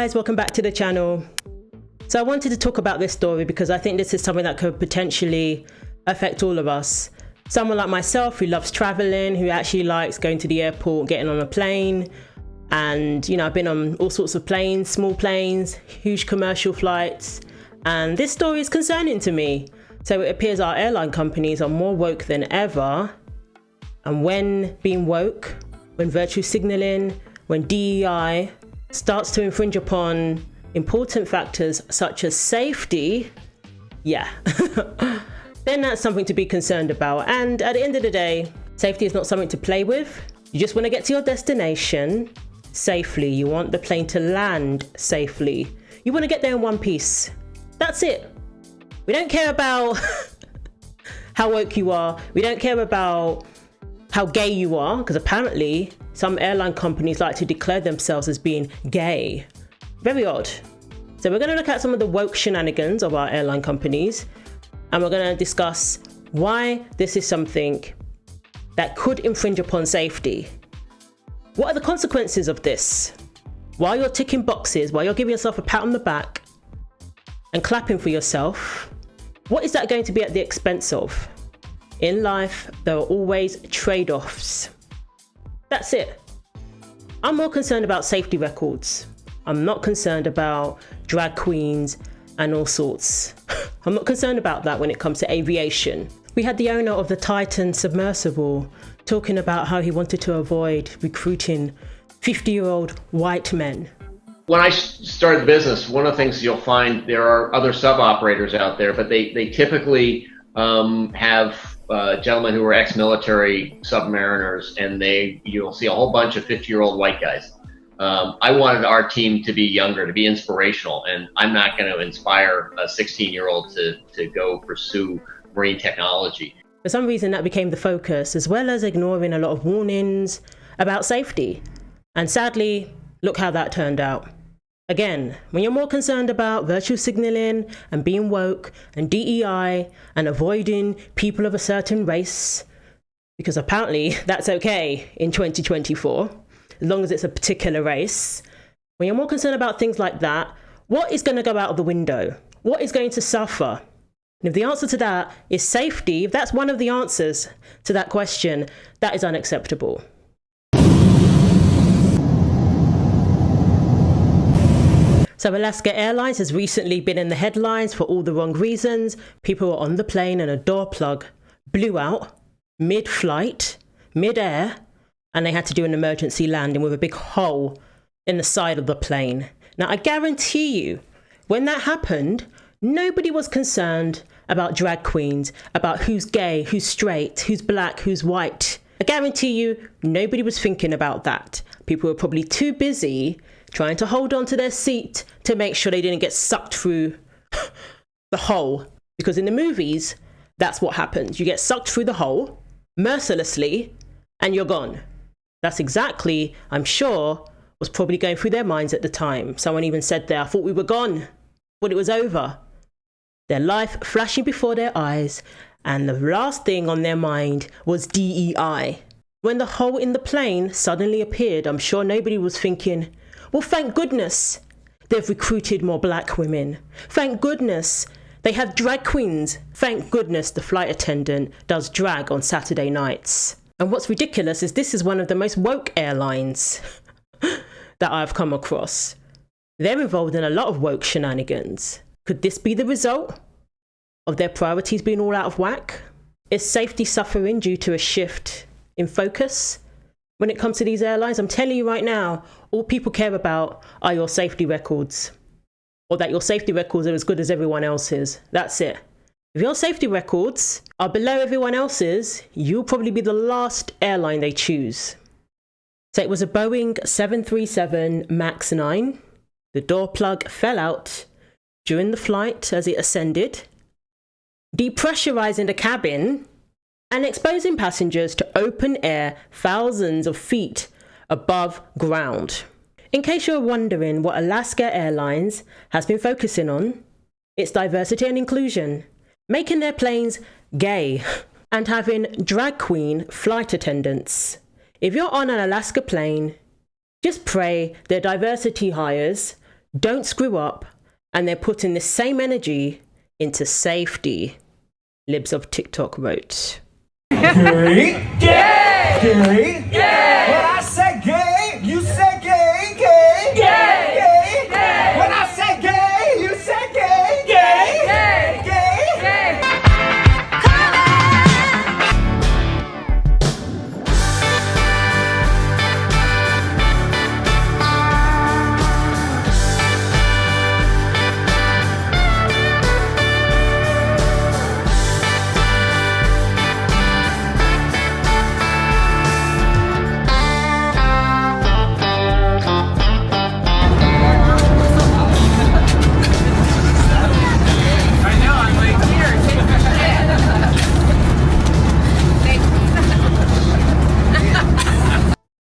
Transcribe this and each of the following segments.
guys, welcome back to the channel. So I wanted to talk about this story because I think this is something that could potentially affect all of us. Someone like myself who loves traveling, who actually likes going to the airport, getting on a plane. And, you know, I've been on all sorts of planes, small planes, huge commercial flights. And this story is concerning to me. So it appears our airline companies are more woke than ever. And when being woke, when virtue signaling, when DEI starts to infringe upon important factors such as safety, then that's something to be concerned about. And at the end of the day, safety is not something to play with. You just want to get to your destination safely. You want the plane to land safely. You want to get there in one piece. That's it. We don't care about how woke you are. We don't care about how gay you are, because apparently some airline companies like to declare themselves as being gay. Very odd. So we're going to look at some of the woke shenanigans of our airline companies, and we're going to discuss why this is something that could infringe upon safety. What are the consequences of this? While you're ticking boxes, while you're giving yourself a pat on the back and clapping for yourself, what is that going to be at the expense of? In life, there are always trade-offs. That's it. I'm more concerned about safety records. I'm not concerned about drag queens and all sorts. I'm not concerned about that when it comes to aviation. We had the owner of the Titan submersible talking about how he wanted to avoid recruiting 50-year-old white men. When I started the business, one of the things you'll find, there are other sub-operators out there, but they typically have gentlemen who are ex-military submariners, and you'll see a whole bunch of 50-year-old white guys. I wanted our team to be younger, to be inspirational, and I'm not going to inspire a 16-year-old to go pursue marine technology. For some reason, that became the focus, as well as ignoring a lot of warnings about safety. And sadly, look how that turned out. Again, when you're more concerned about virtue signaling and being woke and DEI and avoiding people of a certain race, because apparently that's okay in 2024, as long as it's a particular race. When you're more concerned about things like that, what is going to go out of the window? What is going to suffer? And if the answer to that is safety, if that's one of the answers to that question, that is unacceptable. So Alaska Airlines has recently been in the headlines for all the wrong reasons. People were on the plane and a door plug blew out mid-flight, mid-air, and they had to do an emergency landing with a big hole in the side of the plane. Now, I guarantee you, when that happened, nobody was concerned about drag queens, about who's gay, who's straight, who's black, who's white. I guarantee you, nobody was thinking about that. People were probably too busy trying to hold on to their seat to make sure they didn't get sucked through the hole. Because in the movies, that's what happens. You get sucked through the hole, mercilessly, and you're gone. That's exactly, I'm sure, was probably going through their minds at the time. Someone even said there, I thought we were gone, but it was over. Their life flashing before their eyes, and the last thing on their mind was DEI. When the hole in the plane suddenly appeared, I'm sure nobody was thinking, well, thank goodness they've recruited more black women. Thank goodness they have drag queens. Thank goodness the flight attendant does drag on Saturday nights. And what's ridiculous is this is one of the most woke airlines that I've come across. They're involved in a lot of woke shenanigans. Could this be the result of their priorities being all out of whack? Is safety suffering due to a shift in focus? When it comes to these airlines, I'm telling you right now, all people care about are your safety records, or that your safety records are as good as everyone else's. That's it. If your safety records are below everyone else's, you'll probably be the last airline they choose. So it was a Boeing 737 MAX 9. The door plug fell out during the flight as it ascended, depressurizing the cabin and exposing passengers to open air thousands of feet above ground. In case you're wondering what Alaska Airlines has been focusing on, it's diversity and inclusion, making their planes gay and having drag queen flight attendants. If you're on an Alaska plane, just pray their diversity hires don't screw up, and they're putting the same energy into safety, libs of TikTok wrote. Gay, gay, gay, gay. When I say gay, you say gay, gay, gay, gay, gay. When I say gay, you say gay, gay, gay, gay, gay.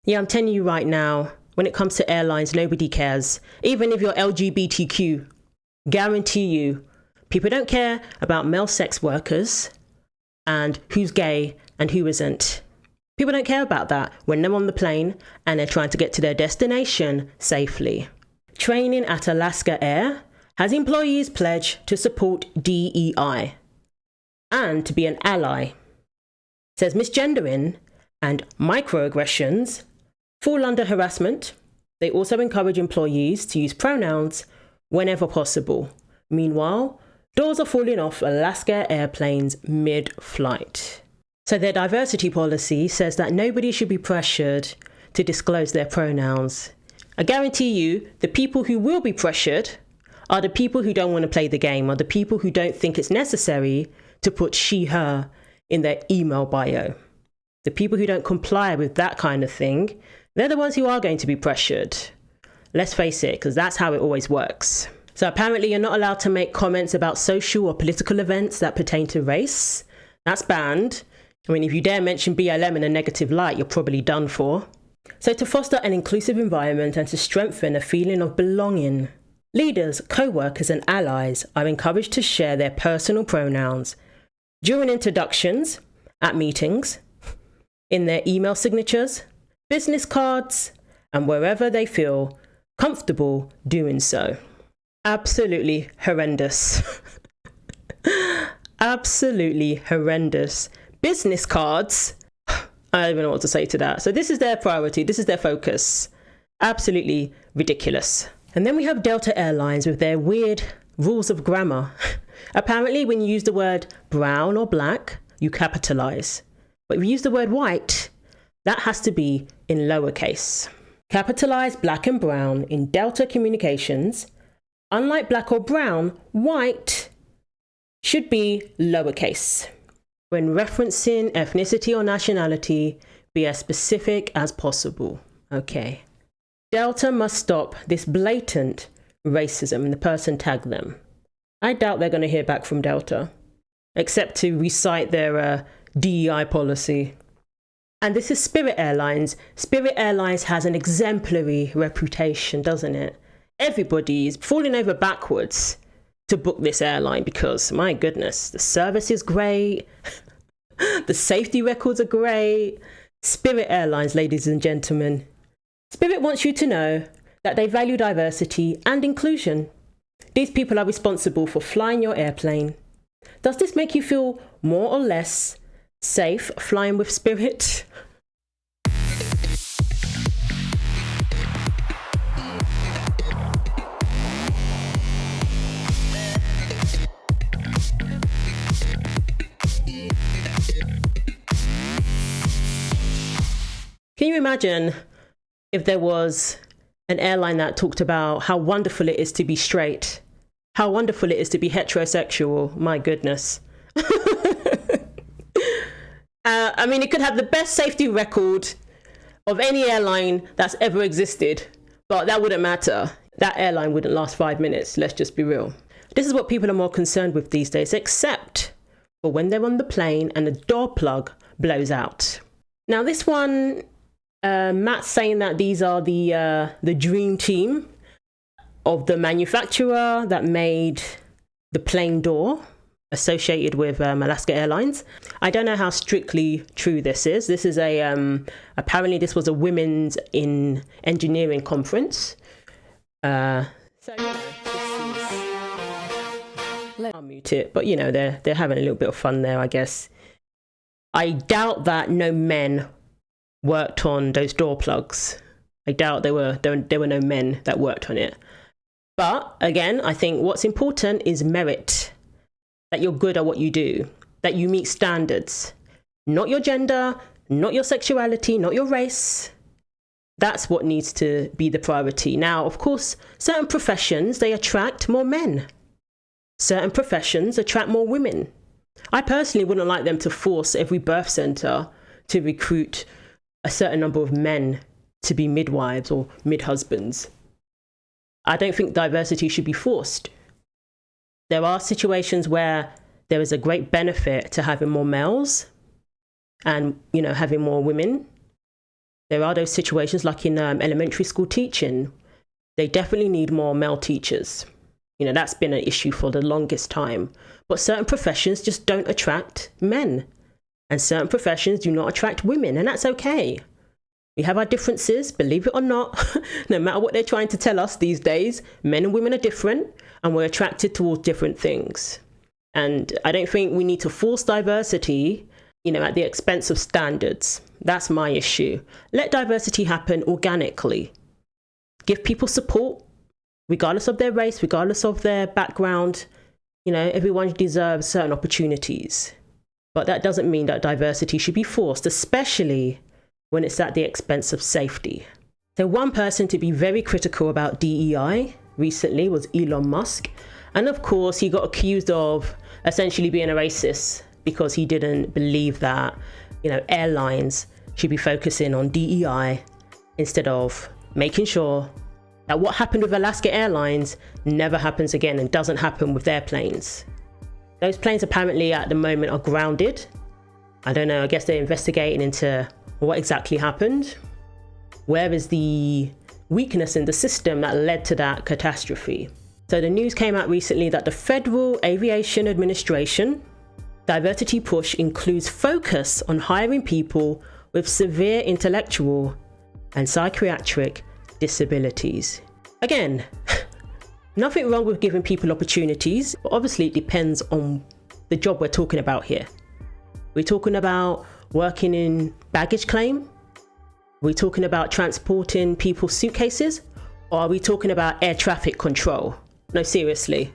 Yeah, I'm telling you right now, when it comes to airlines, nobody cares. Even if you're LGBTQ, guarantee you, people don't care about male sex workers and who's gay and who isn't. People don't care about that when they're on the plane and they're trying to get to their destination safely. Training at Alaska Air has employees pledge to support DEI and to be an ally. It says misgendering and microaggressions fall under harassment. They also encourage employees to use pronouns whenever possible. Meanwhile, doors are falling off Alaska airplanes mid-flight. So their diversity policy says that nobody should be pressured to disclose their pronouns. I guarantee you, the people who will be pressured are the people who don't want to play the game, or the people who don't think it's necessary to put she, her in their email bio. The people who don't comply with that kind of thing, they're the ones who are going to be pressured. Let's face it, because that's how it always works. So apparently you're not allowed to make comments about social or political events that pertain to race. That's banned. I mean, if you dare mention BLM in a negative light, you're probably done for. So to foster an inclusive environment and to strengthen a feeling of belonging, leaders, co-workers and allies are encouraged to share their personal pronouns during introductions, at meetings, in their email signatures, business cards, and wherever they feel comfortable doing so. Absolutely horrendous. Absolutely horrendous. Business cards, I don't even know what to say to that. So this is their priority, this is their focus. Absolutely ridiculous. And then we have Delta Airlines with their weird rules of grammar. Apparently when you use the word brown or black, you capitalize. But if you use the word white, that has to be in lowercase. Capitalize black and brown in Delta communications. Unlike black or brown, white should be lowercase. When referencing ethnicity or nationality, be as specific as possible. Okay. Delta must stop this blatant racism, and the person tagged them. I doubt they're going to hear back from Delta, except to recite their DEI policy. And this is Spirit Airlines. Spirit Airlines has an exemplary reputation, doesn't it? Everybody is falling over backwards to book this airline because, my goodness, the service is great. The safety records are great. Spirit Airlines, ladies and gentlemen. Spirit wants you to know that they value diversity and inclusion. These people are responsible for flying your airplane. Does this make you feel more or less safe flying with Spirit? Can you imagine if there was an airline that talked about how wonderful it is to be straight, how wonderful it is to be heterosexual? My goodness. I mean, it could have the best safety record of any airline that's ever existed, but that wouldn't matter. That airline wouldn't last 5 minutes, let's just be real. This is what people are more concerned with these days, except for when they're on the plane and the door plug blows out. Now this one, Matt's saying that these are the dream team of the manufacturer that made the plane door associated with Alaska Airlines. I don't know how strictly true this is. This is apparently this was a women's in engineering conference. So dispute it, but they're having a little bit of fun there, I guess. I doubt that no men worked on those door plugs. I doubt there were no men that worked on it. But again, I think what's important is merit, that you're good at what you do, that you meet standards, not your gender, not your sexuality, not your race. That's what needs to be the priority. Now, of course, certain professions, they attract more men. Certain professions attract more women. I personally wouldn't like them to force every birth centre to recruit a certain number of men to be midwives or mid-husbands. I don't think diversity should be forced. There are situations where there is a great benefit to having more males and, having more women. There are those situations like in elementary school teaching. They definitely need more male teachers. That's been an issue for the longest time. But certain professions just don't attract men. And certain professions do not attract women. And that's okay. We have our differences, believe it or not. No matter what they're trying to tell us these days, men and women are different and we're attracted towards different things. And I don't think we need to force diversity, at the expense of standards. That's my issue. Let diversity happen organically. Give people support, regardless of their race, regardless of their background. Everyone deserves certain opportunities. But that doesn't mean that diversity should be forced, especially when it's at the expense of safety. So one person to be very critical about DEI recently was Elon Musk. And of course, he got accused of essentially being a racist because he didn't believe that, airlines should be focusing on DEI instead of making sure that what happened with Alaska Airlines never happens again and doesn't happen with their planes. Those planes apparently at the moment are grounded. I don't know, I guess they're investigating into what exactly happened. Where is the weakness in the system that led to that catastrophe? So the news came out recently that the Federal Aviation Administration diversity push includes focus on hiring people with severe intellectual and psychiatric disabilities. Again, nothing wrong with giving people opportunities, but obviously it depends on the job we're talking about here. We're talking about working in baggage claim? We're talking about transporting people's suitcases? Or are we talking about air traffic control? No, seriously.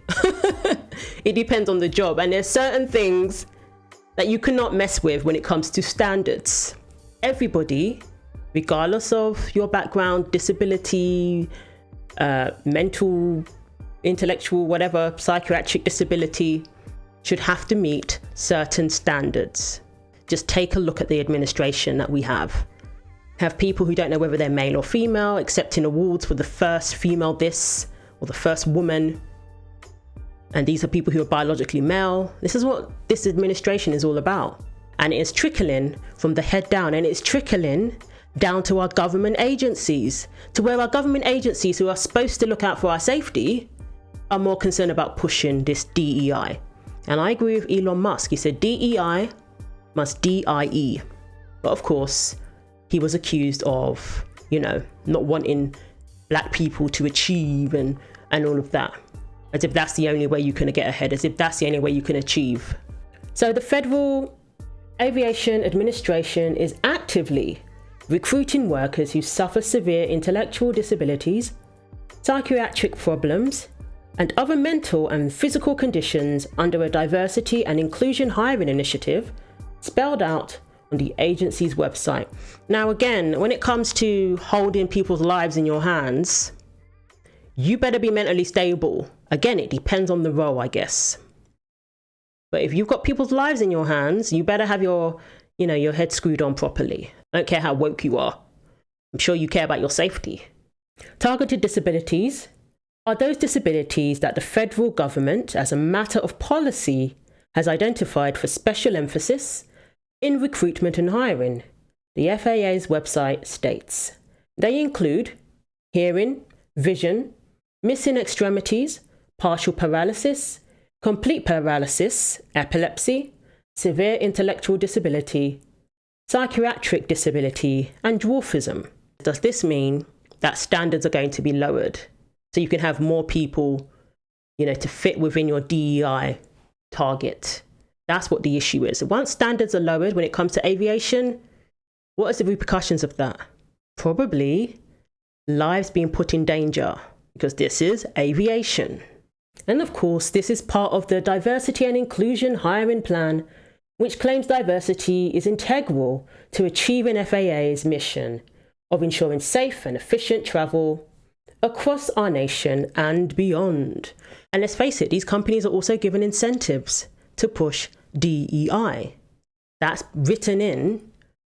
It depends on the job. And there's certain things that you cannot mess with when it comes to standards. Everybody, regardless of your background, disability, mental, intellectual, whatever, psychiatric disability, should have to meet certain standards. Just take a look at the administration that we have. Have people who don't know whether they're male or female, accepting awards for the first female this or the first woman. And these are people who are biologically male. This is what this administration is all about. And it is trickling from the head down, and it's trickling down to our government agencies, to where our government agencies who are supposed to look out for our safety are more concerned about pushing this DEI. And I agree with Elon Musk. He said DEI must DIE. But of course, he was accused of, not wanting black people to achieve and all of that. As if that's the only way you can get ahead, as if that's the only way you can achieve. So the Federal Aviation Administration is actively recruiting workers who suffer severe intellectual disabilities, psychiatric problems, and other mental and physical conditions under a diversity and inclusion hiring initiative spelled out on the agency's website. Now again, when it comes to holding people's lives in your hands, you better be mentally stable. Again, it depends on the role, I guess. But if you've got people's lives in your hands, you better have your head screwed on properly. I don't care how woke you are. I'm sure you care about your safety. Targeted disabilities are those disabilities that the federal government, as a matter of policy, has identified for special emphasis in recruitment and hiring. The FAA's website states they include hearing, vision, missing extremities, partial paralysis, complete paralysis, epilepsy, severe intellectual disability, psychiatric disability, and dwarfism. Does this mean that standards are going to be lowered so you can have more people, to fit within your DEI target. That's what the issue is. Once standards are lowered when it comes to aviation, what is the repercussions of that? Probably lives being put in danger, because this is aviation. And of course, this is part of the diversity and inclusion hiring plan, which claims diversity is integral to achieving FAA's mission of ensuring safe and efficient travel across our nation and beyond. And let's face it, these companies are also given incentives to push DEI. That's written in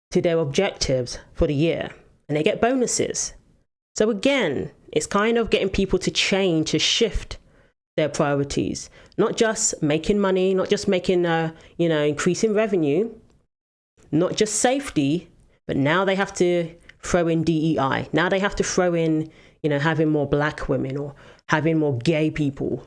to their objectives for the year, and they get bonuses. So again, it's kind of getting people to change, to shift their priorities, not just making money, not just making, increasing revenue, not just safety, but now they have to throw in DEI. Now they have to throw in, having more black women or having more gay people.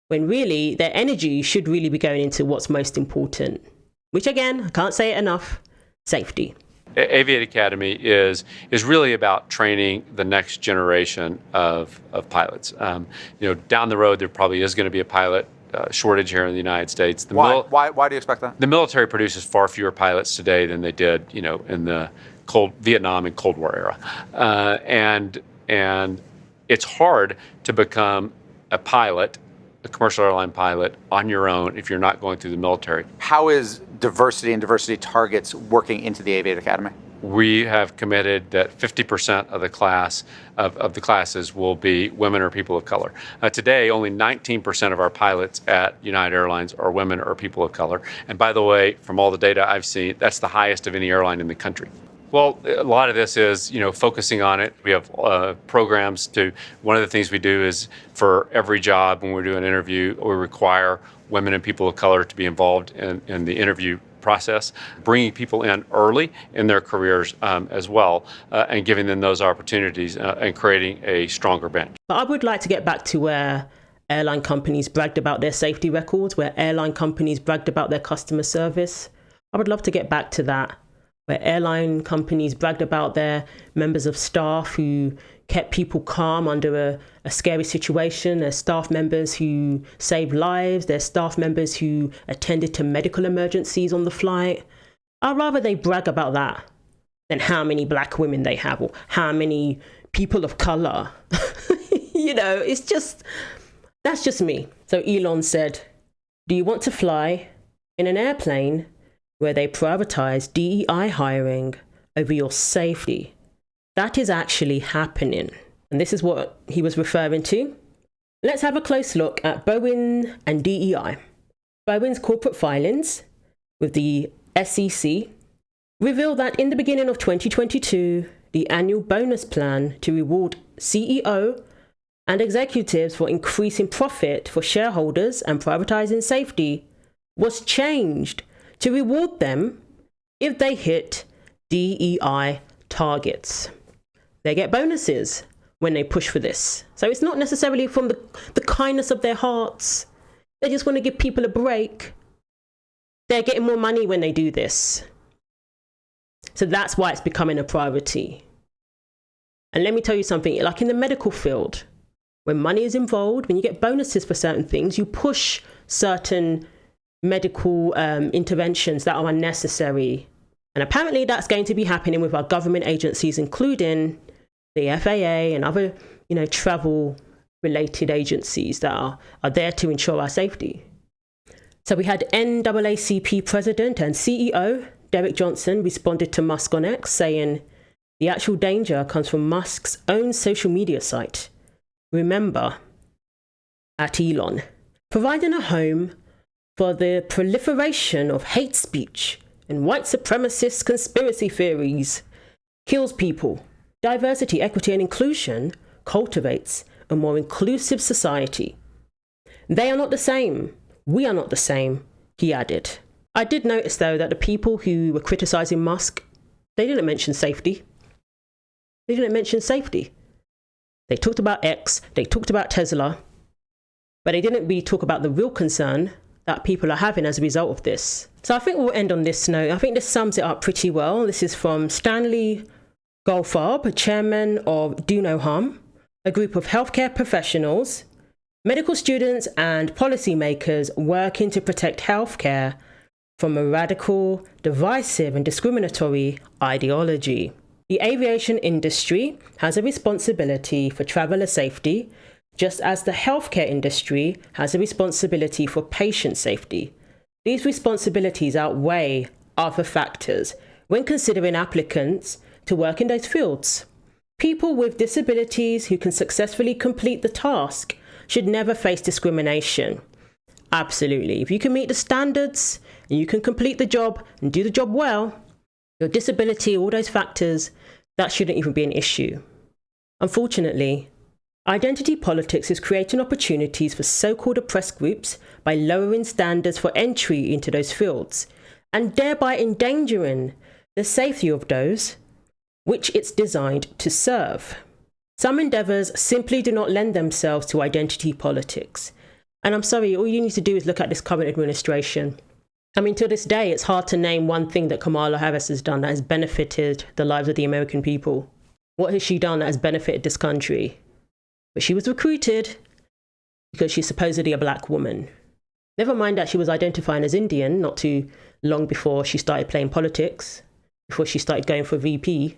When really their energy should really be going into what's most important, which again, I can't say it enough, safety. Aviate Academy is really about training the next generation of pilots. Down the road, there probably is going to be a pilot shortage here in the United States. Why do you expect that? The military produces far fewer pilots today than they did, in the Vietnam and Cold War era. And it's hard to become a pilot, a commercial airline pilot, on your own if you're not going through the military. How is diversity and diversity targets working into the Aviate Academy? We have committed that 50% of the class of the classes will be women or people of color. Today, only 19% of our pilots at United Airlines are women or people of color. And by the way, from all the data I've seen, that's the highest of any airline in the country. Well, a lot of this is, focusing on it. We have programs one of the things we do is for every job when we do an interview, we require women and people of color to be involved in the interview process, bringing people in early in their careers as well, and giving them those opportunities and creating a stronger bench. But I would like to get back to where airline companies bragged about their safety records, where airline companies bragged about their customer service. I would love to get back to that, where airline companies bragged about their members of staff who kept people calm under a scary situation, their staff members who saved lives, their staff members who attended to medical emergencies on the flight. I'd rather they brag about that than how many black women they have or how many people of color. That's just me. So Elon said, do you want to fly in an airplane where they prioritize DEI hiring over your safety? That is actually happening. And this is what he was referring to. Let's have a close look at Boeing and DEI. Boeing's corporate filings with the SEC reveal that in the beginning of 2022, the annual bonus plan to reward CEO and executives for increasing profit for shareholders and prioritizing safety was changed to reward them if they hit DEI targets. They get bonuses when they push for this. So it's not necessarily from the kindness of their hearts. They just want to give people a break. They're getting more money when they do this. So that's why it's becoming a priority. And let me tell you something, like in the medical field, when money is involved, when you get bonuses for certain things, you push certain medical interventions that are unnecessary. And apparently that's going to be happening with our government agencies, including the FAA and other, travel-related agencies that are there to ensure our safety. So we had NAACP President and CEO Derek Johnson responded to Musk on X, saying the actual danger comes from Musk's own social media site. Remember, at Elon, providing a home for the proliferation of hate speech and white supremacist conspiracy theories, kills people. Diversity, equity, and inclusion cultivates a more inclusive society. They are not the same. We are not the same, he added. I did notice, though, that the people who were criticizing Musk, they didn't mention safety. They didn't mention safety. They talked about X, they talked about Tesla, but they didn't really talk about the real concern that people are having as a result of this. So I think we'll end on this note. I think this sums it up pretty well. This is from Stanley Goldfarb, chairman of Do No Harm, a group of healthcare professionals Medical students and policymakers working to protect healthcare from a radical, divisive, and discriminatory ideology. The aviation industry has a responsibility for traveller safety, just as the healthcare industry has a responsibility for patient safety. These responsibilities outweigh other factors when considering applicants to work in those fields. People with disabilities who can successfully complete the task should never face discrimination. Absolutely. If you can meet the standards and you can complete the job and do the job well, your disability, all those factors, that shouldn't even be an issue. Unfortunately, identity politics is creating opportunities for so-called oppressed groups by lowering standards for entry into those fields and thereby endangering the safety of those which it's designed to serve. Some endeavours simply do not lend themselves to identity politics. And I'm sorry, all you need to do is look at this current administration. I mean, to this day, it's hard to name one thing that Kamala Harris has done that has benefited the lives of the American people. What has she done that has benefited this country? But she was recruited because she's supposedly a black woman. Never mind that she was identifying as Indian not too long before she started playing politics, before she started going for VP.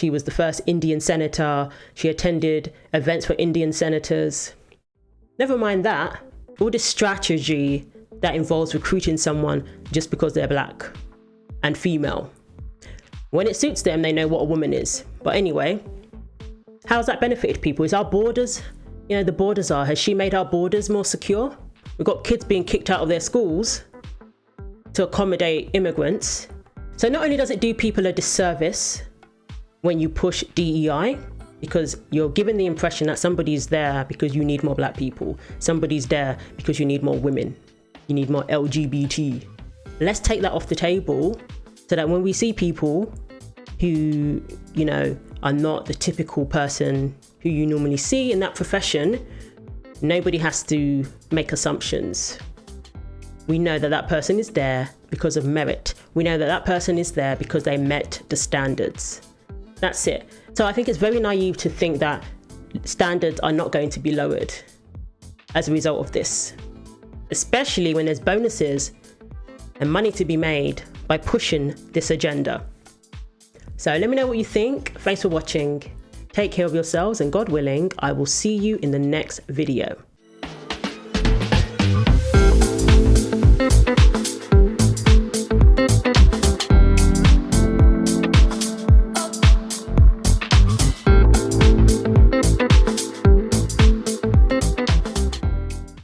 She was the first Indian senator. She attended events for Indian senators. Never mind that, all this strategy that involves recruiting someone just because they're black and female. When it suits them, they know what a woman is. But anyway, how's that benefited people? Is our borders, has she made our borders more secure? We've got kids being kicked out of their schools to accommodate immigrants. So not only does it do people a disservice when you push DEI, because you're given the impression that somebody's there because you need more black people. Somebody's there because you need more women. You need more LGBT. Let's take that off the table so that when we see people who, are not the typical person who you normally see in that profession, nobody has to make assumptions. We know that that person is there because of merit. We know that that person is there because they met the standards. That's it. So I think it's very naive to think that standards are not going to be lowered as a result of this, especially when there's bonuses and money to be made by pushing this agenda. So let me know what you think. Thanks for watching. Take care of yourselves, and God willing, I will see you in the next video.